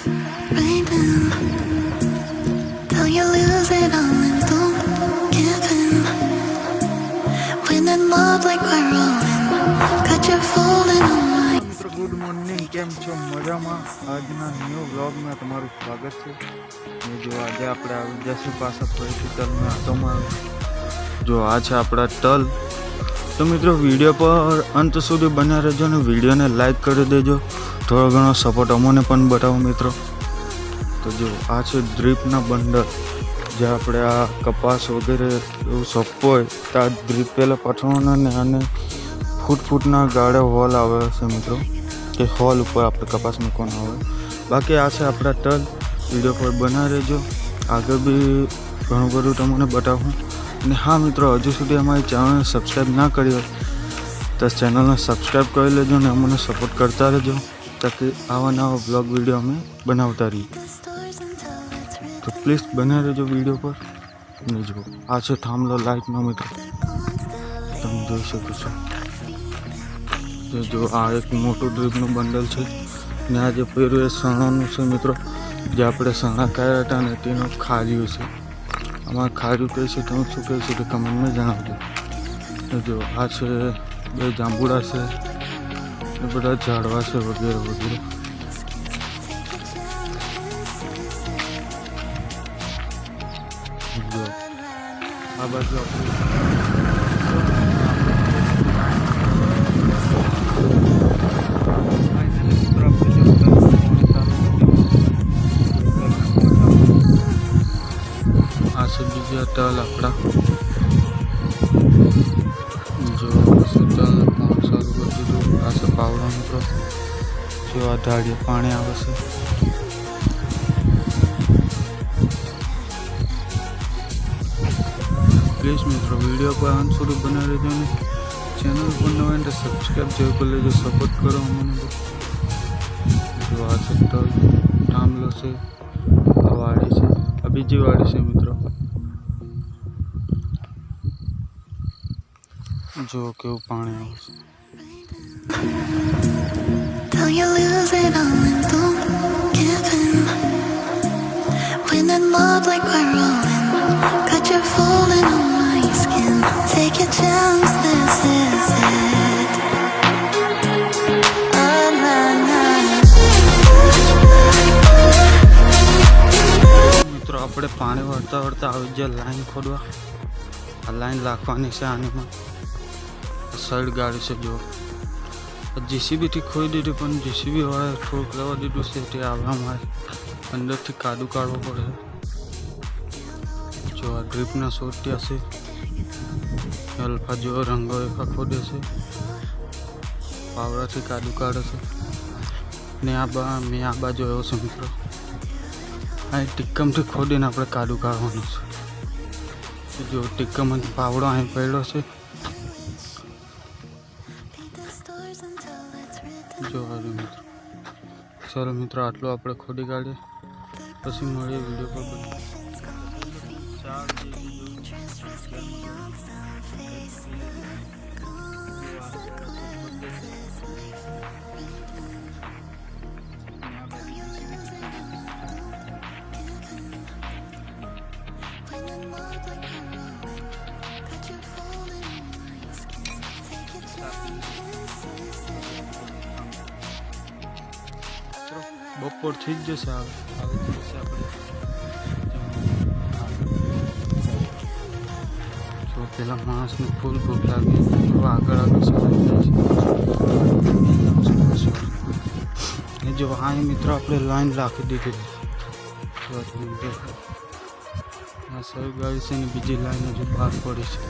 right in till you lose it all and don't give in. When in love like we're rolling, got you falling on my. મિત્રો good morning, કેમ છો? મજામાં? આજના new વ્લોગમાં તમારું સ્વાગત છે. ને જો આજે આપણે આવી જશું પાછા ફરીથી તલના આટોમાં. જો આ છે આપણા તલ. તો મિત્રો વિડીયો પર અંત સુધી બન્યા રહેજો ને વિડીયોને લાઈક કરી દેજો. થોડો ઘણો સપોર્ટ અમને પણ બતાવો મિત્રો. તો જો આ છે ડ્રીપના બંડલ, જે આપણે આ કપાસ વગેરે એવું સોંપવું હોય તો આ ડ્રીપ પહેલાં પથવાના ને આને ફૂટના ગાળે હોલ આવે છે મિત્રો, કે હોલ ઉપર આપણે કપાસ મૂકવાનો આવે. બાકી આ છે આપણા તલ. વિડીયો પર બના રહેજો, આગળ બી ઘણું બધું તમને બતાવું. અને હા મિત્રો, હજુ સુધી અમારી ચેનલને સબસ્ક્રાઈબ ના કરી હોય તો ચેનલને સબસ્ક્રાઈબ કરી લેજો અને અમને સપોર્ટ કરતા રહેજો, તાકી આવા નવા બ્લોગ વિડીયો અમે બનાવતા રહીએ. તો પ્લીઝ બના રહેજો વિડીયો પર. અને જો આ છે થાંભલો લાઇટનો મિત્રો, તમે જોઈ શકો છો. જો આ એક મોટું ડ્રીપનું બંડલ છે ને આ જે પહેર્યું એ સણાનું છે મિત્રો, જે આપણે સણા કર્યા હતા ને તેનું ખાર્યું છે. આમાં ખાર્યું કહે છે, તમે શું કહે છે તે કમેન્ટમાં જણાવજો. જો આ છે બે જાંબુડા છે, એ બધા ઝાડવા છે વગેરે વગેરે. જો આ બાજુ આપણે બીજા તલ આપણા. જો તલ પાણી સારું કરી દીધું. આ છે પાવડો મિત્રો, જો આ ધાડીએ પાણી આવે છે. પ્લીઝ મિત્રો વિડીયો પર અંત સુધી બનાવી રહેજો ને ચેનલ પર ન હોય તો સબસ્ક્રાઈબ જરૂર કરી લેજો, સપોર્ટ કરો અમને. જો આ છે તલ, થાંભલો છે, આ વાડી છે, આ બીજી વાડી છે મિત્રો. જો કેવું પાણી આવે છે. Till you lose it all and don't give in. When in love like we're rolling, got you falling on my skin. Take a chance, this is it. મિત્રો આપણે પાણી વળતા વળતા આવી જાય લાઈન ખોદવા. આ લાઈન રાખવાની છે આનીમાં. સાઈડ ગાડી છે. જો જેસીબીથી ખોઈ દીધી, પણ જેસીબી વાળાએ થોડુંક રહેવા દીધું છે. તે આવવા મારે અંદરથી કાદુ કાઢવો પડે. જો આ ડ્રીપના સોટ્યા છે, અલ્ફા જો રંગો એફા ખોદે છે, પાવડાથી કાદુ કાઢે છે. ને મેં આ બાજુ આવ્યો છે મિત્રો, આ ટીક્કમથી ખોદીને આપણે કાદુ કાઢવાનું છે. જો ટીક્કમ પાવડો અહીં પડ્યો છે. જો મિત્રો, ચાલો મિત્રો આટલું આપણે ખોદી કાઢીએ, પછી મળીએ વિડીયો પર. બપોર થઈ જ જશે. આવી જશે આપણે. જો પેલા માણસને ફૂલ ભૂખ લાગી, આગળ છે. જો આ મિત્રો આપણે લાઈન રાખી દીધી. આ સૌ ગાડી છે ને બીજી લાઈન હજુ બહાર પડી છે.